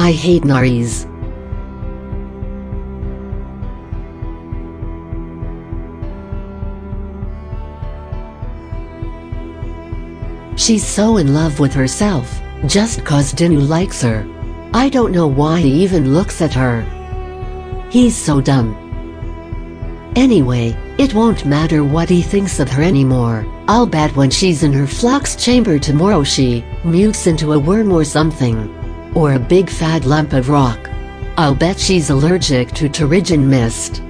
I hate Naris. She's so in love with herself, just cause Dinu likes her. I don't know why he even looks at her. He's so dumb. Anyway, it won't matter what he thinks of her anymore. I'll bet when she's in her flux chamber tomorrow she mutes into a worm or something. Or a big fat lump of rock. I'll bet she's allergic to pterygian mist.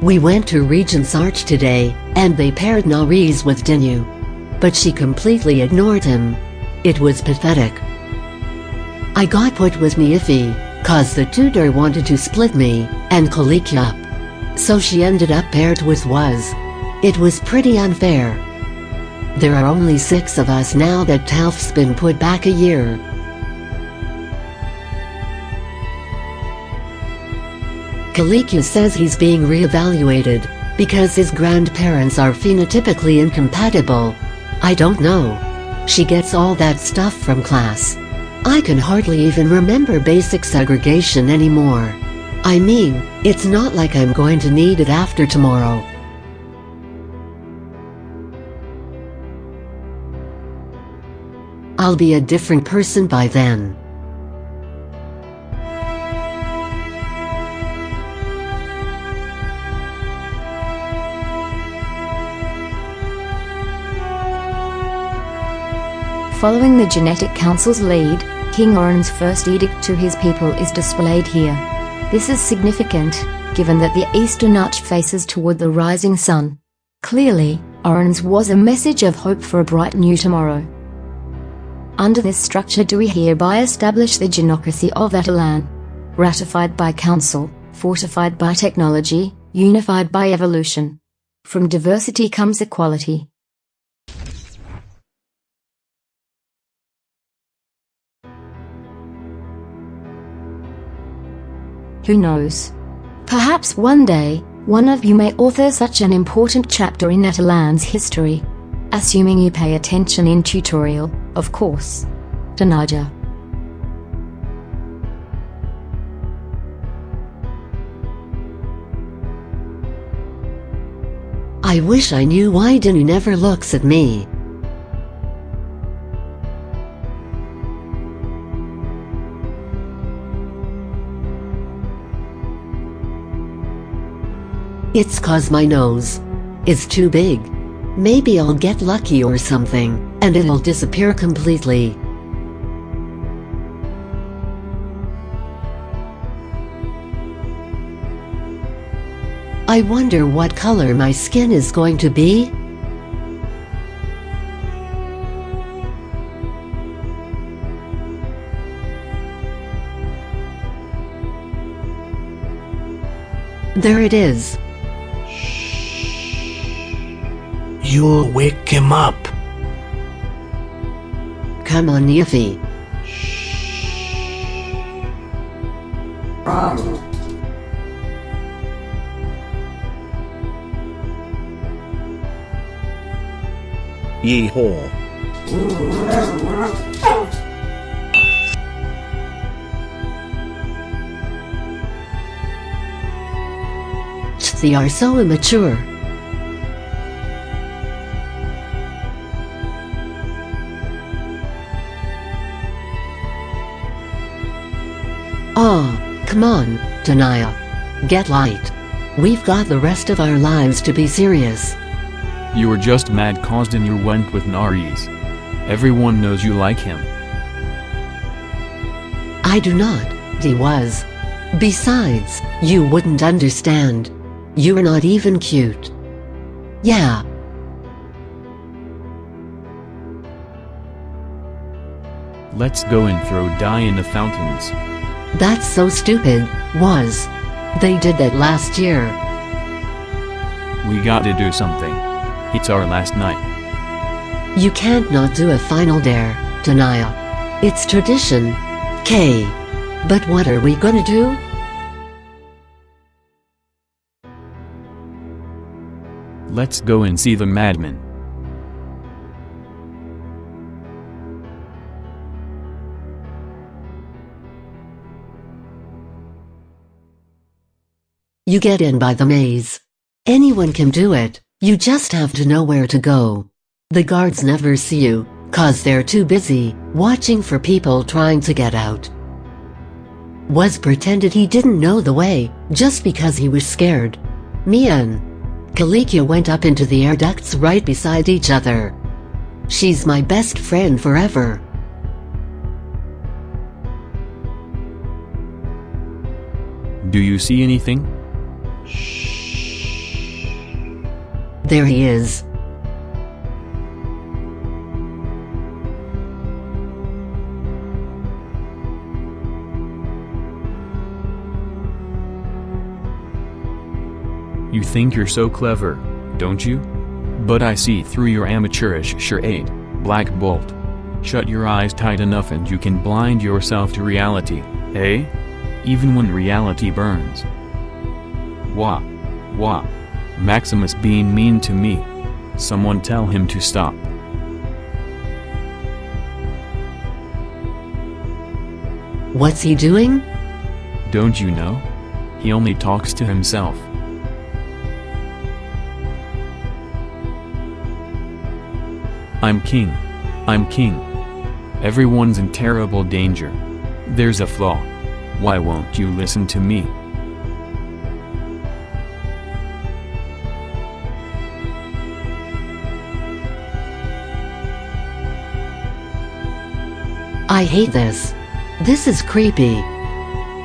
We went to Regent's Arch today, and they paired Naris with Dinu. But she completely ignored him. It was pathetic. I got put with Niifi, cause the tutor wanted to split me and Kaliki up. So she ended up paired with Waz. It was pretty unfair. There are only 6 of us now that Talf's been put back a year. Kaliki says he's being reevaluated, because his grandparents are phenotypically incompatible. I don't know. She gets all that stuff from class. I can hardly even remember basic segregation anymore. I mean, it's not like I'm going to need it after tomorrow. I'll be a different person by then. Following the Genetic Council's lead, King Oren's first edict to his people is displayed here. This is significant, given that the eastern arch faces toward the rising sun. Clearly, Oren's was a message of hope for a bright new tomorrow. Under this structure do we hereby establish the genocracy of Atalan. Ratified by Council, fortified by technology, unified by evolution. From diversity comes equality. Who knows? Perhaps one day, one of you may author such an important chapter in Atalan's history. Assuming you pay attention in tutorial, of course. Danaja. I wish I knew why Dinu never looks at me. It's cause my nose is too big. Maybe I'll get lucky or something, and it'll disappear completely. I wonder what color my skin is going to be? There it is. You'll wake him up. Come on, Niifi. Yee-haw. They are so immature. Oh, come on, Tanaya. Get light. We've got the rest of our lives to be serious. You were just mad cause you went with Naris. Everyone knows you like him. I do not, he was. Besides, you wouldn't understand. You're not even cute. Yeah. Let's go and throw dye in the fountains. That's so stupid, was. They did that last year. We gotta do something. It's our last night. You can't not do a final dare, Tanaya. It's tradition. K. But what are we gonna do? Let's go and see the madman. You get in by the maze. Anyone can do it, you just have to know where to go. The guards never see you, 'cause they're too busy watching for people trying to get out. Was pretended he didn't know the way, just because he was scared. Me and Kalikia went up into the air ducts right beside each other. She's my best friend forever. Do you see anything? There he is. You think you're so clever, don't you? But I see through your amateurish charade, Black Bolt. Shut your eyes tight enough and you can blind yourself to reality, eh? Even when reality burns. Wah. Wah. Maximus being mean to me. Someone tell him to stop. What's he doing? Don't you know? He only talks to himself. I'm king. I'm king. Everyone's in terrible danger. There's a flaw. Why won't you listen to me? I hate this. This is creepy.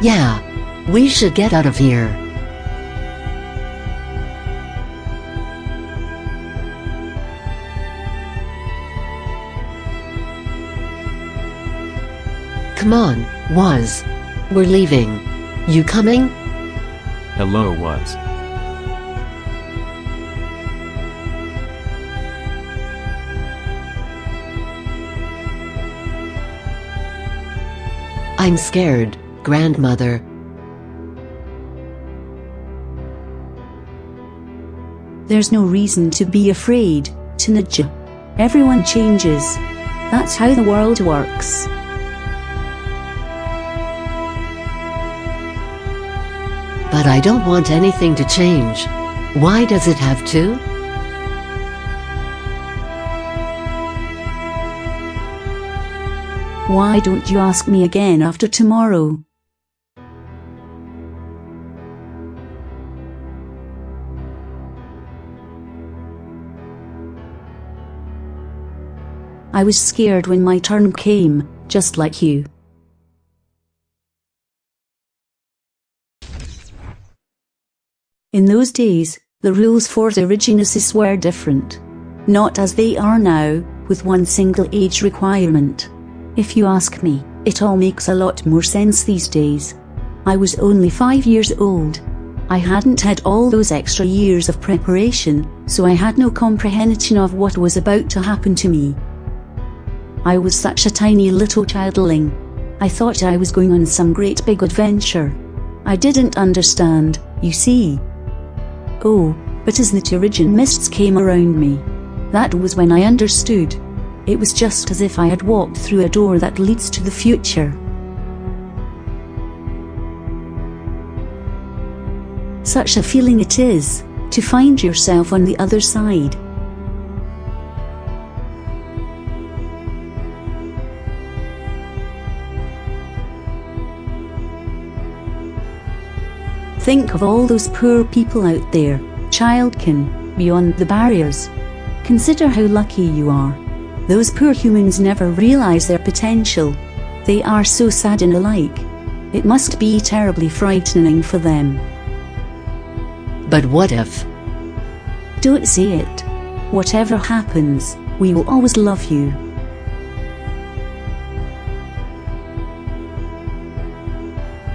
Yeah, we should get out of here. Come on, Waz. We're leaving. You coming? Hello, Waz. I'm scared, grandmother. There's no reason to be afraid, Tanaja. Everyone changes. That's how the world works. But I don't want anything to change. Why does it have to? Why don't you ask me again after tomorrow? I was scared when my turn came, just like you. In those days, the rules for the Originasis were different. Not as they are now, with one single age requirement. If you ask me, it all makes a lot more sense these days. I was only 5 years old. I hadn't had all those extra years of preparation, so I had no comprehension of what was about to happen to me. I was such a tiny little childling. I thought I was going on some great big adventure. I didn't understand, you see. Oh, but as the Terrigen mists came around me, that was when I understood. It was just as if I had walked through a door that leads to the future. Such a feeling it is, to find yourself on the other side. Think of all those poor people out there, childkin, beyond the barriers. Consider how lucky you are. Those poor humans never realize their potential. They are so sad and alike. It must be terribly frightening for them. But what if? Don't say it. Whatever happens, we will always love you.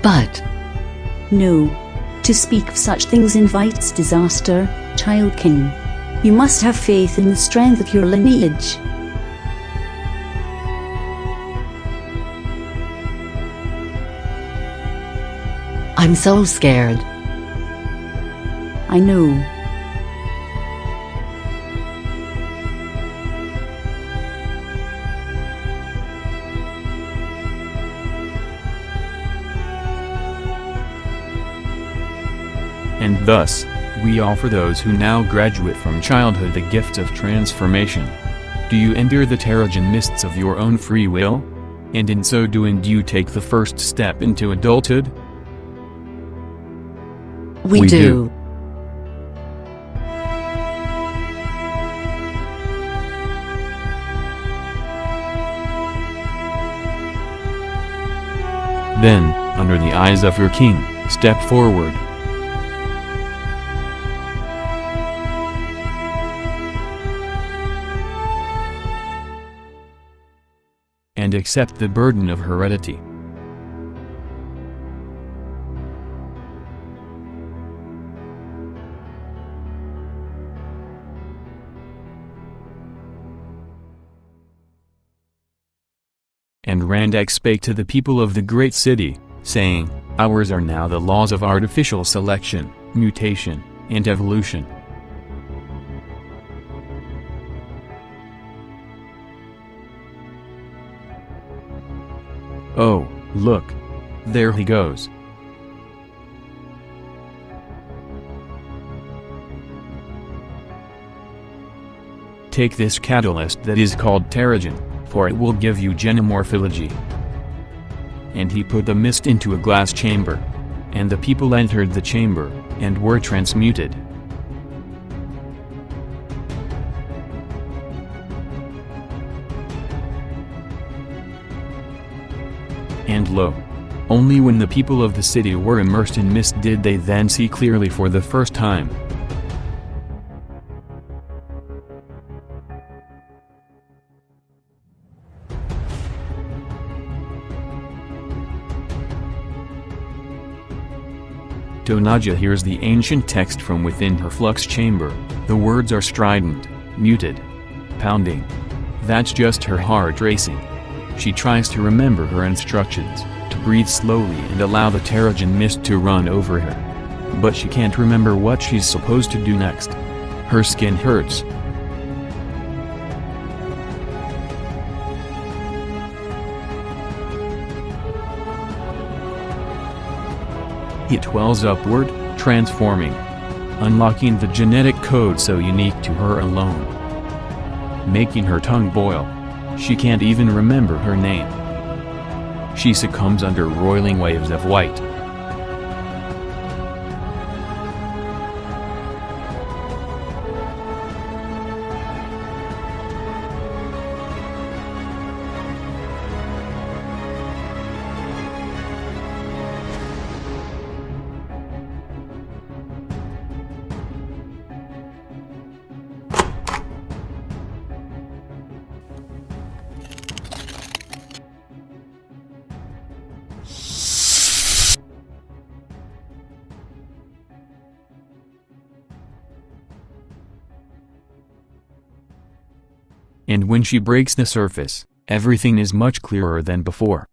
But No. To speak of such things invites disaster, Child King. You must have faith in the strength of your lineage. I'm so scared. I know. And thus, we offer those who now graduate from childhood the gift of transformation. Do you enter the Terrigen mists of your own free will? And in so doing, do you take the first step into adulthood? We do. Then, under the eyes of your king, step forward. And accept the burden of heredity. And Randak spake to the people of the great city, saying, Ours are now the laws of artificial selection, mutation, and evolution. Oh, look! There he goes. Take this catalyst that is called Terrigen, for it will give you genomorphology. And he put the mist into a glass chamber. And the people entered the chamber, and were transmuted. And lo! Only when the people of the city were immersed in mist did they then see clearly for the first time. Donaja hears the ancient text from within her flux chamber. The words are strident, muted, pounding. That's just her heart racing. She tries to remember her instructions, to breathe slowly and allow the Terrigen mist to run over her. But she can't remember what she's supposed to do next. Her skin hurts. It wells upward, transforming, unlocking the genetic code so unique to her alone, making her tongue boil. She can't even remember her name. She succumbs under roiling waves of white. And when she breaks the surface, everything is much clearer than before.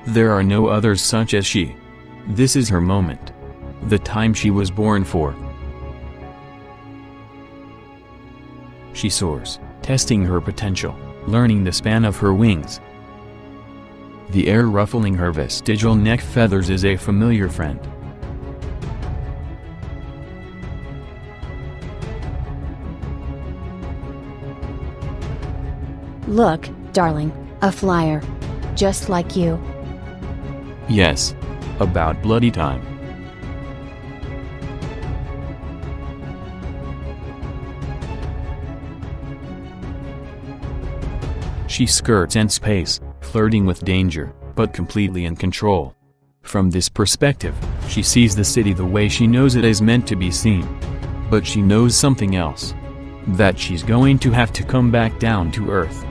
There are no others such as she. This is her moment. The time she was born for. She soars, testing her potential, learning the span of her wings. The air ruffling her vestigial neck feathers is a familiar friend. Look, darling, a flyer. Just like you. Yes. About bloody time. She skirts and space, flirting with danger, but completely in control. From this perspective, she sees the city the way she knows it is meant to be seen. But she knows something else. That she's going to have to come back down to earth.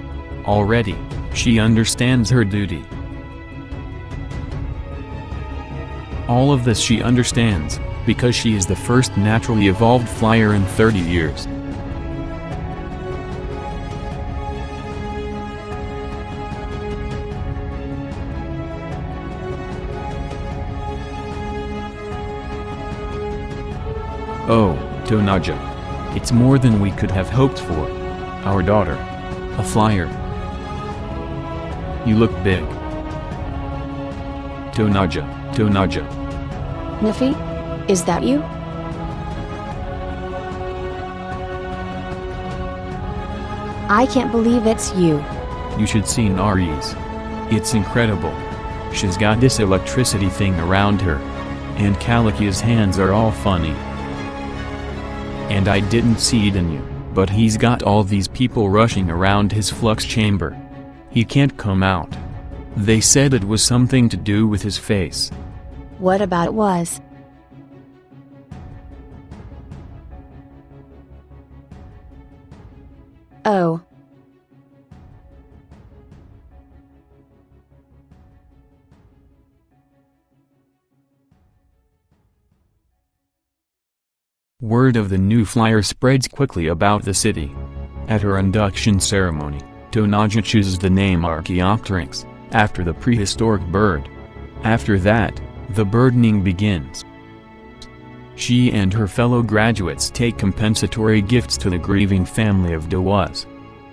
Already, she understands her duty. All of this she understands, because she is the first naturally evolved flyer in 30 years. Oh, Donaja. It's more than we could have hoped for. Our daughter. A flyer. You look big. Tonaja, Tonaja. Neffy? Is that you? I can't believe it's you. You should see Nari's. It's incredible. She's got this electricity thing around her. And Kalakia's hands are all funny. And I didn't see it in you, but he's got all these people rushing around his flux chamber. He can't come out. They said it was something to do with his face. What about it was? Oh. Word of the new flyer spreads quickly about the city. At her induction ceremony, Tonaja chooses the name Archaeopteryx, after the prehistoric bird. After that, the burdening begins. She and her fellow graduates take compensatory gifts to the grieving family of Dawaz,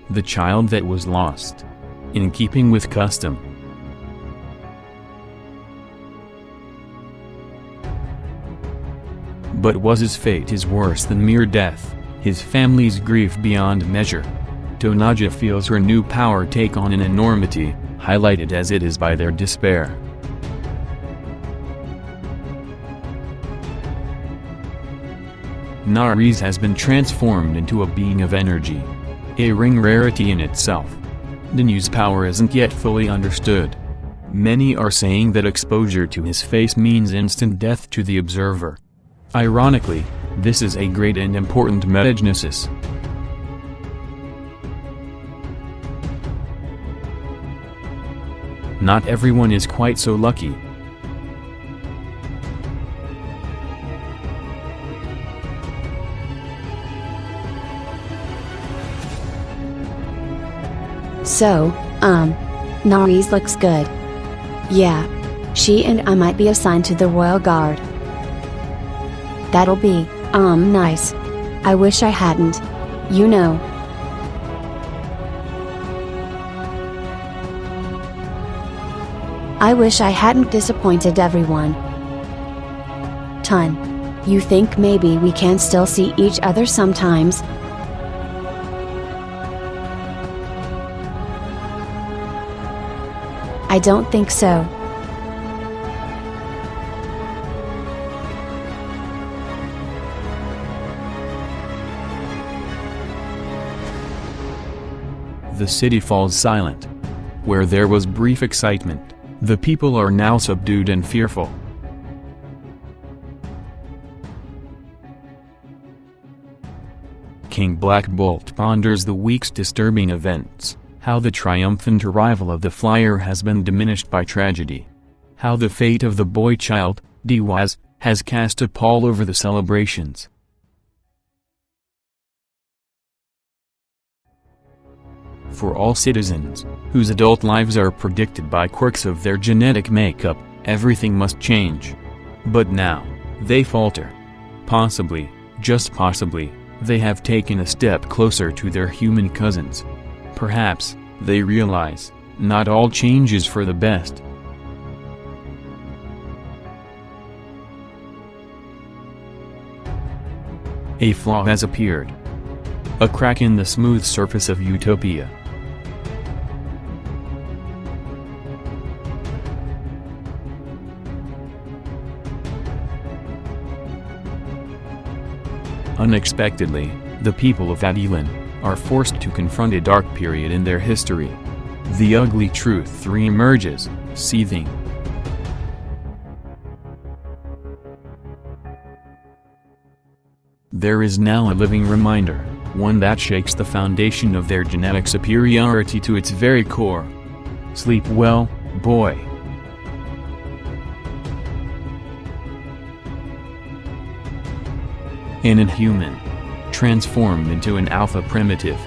the child that was lost. In keeping with custom. But Waz's fate is worse than mere death, his family's grief beyond measure. Tonaja feels her new power take on an enormity, highlighted as it is by their despair. Nari's has been transformed into a being of energy. A ring rarity in itself. Danu's power isn't yet fully understood. Many are saying that exposure to his face means instant death to the observer. Ironically, this is a great and important metagenesis. Not everyone is quite so lucky. So, Nari's looks good. Yeah. She and I might be assigned to the Royal Guard. That'll be, nice. I wish I hadn't. You know. I wish I hadn't disappointed everyone. Ton. You think maybe we can still see each other sometimes? I don't think so. The city falls silent. Where there was brief excitement, the people are now subdued and fearful. King Black Bolt ponders the week's disturbing events, how the triumphant arrival of the flyer has been diminished by tragedy. How the fate of the boy child, Dawaz, has cast a pall over the celebrations. For all citizens, whose adult lives are predicted by quirks of their genetic makeup, everything must change. But now, they falter. Possibly, just possibly, they have taken a step closer to their human cousins. Perhaps, they realize, not all change is for the best. A flaw has appeared. A crack in the smooth surface of utopia. Unexpectedly, the people of Adelan are forced to confront a dark period in their history. The ugly truth re-emerges, seething. There is now a living reminder, one that shakes the foundation of their genetic superiority to its very core. Sleep well, boy. An inhuman. Transformed into an alpha primitive.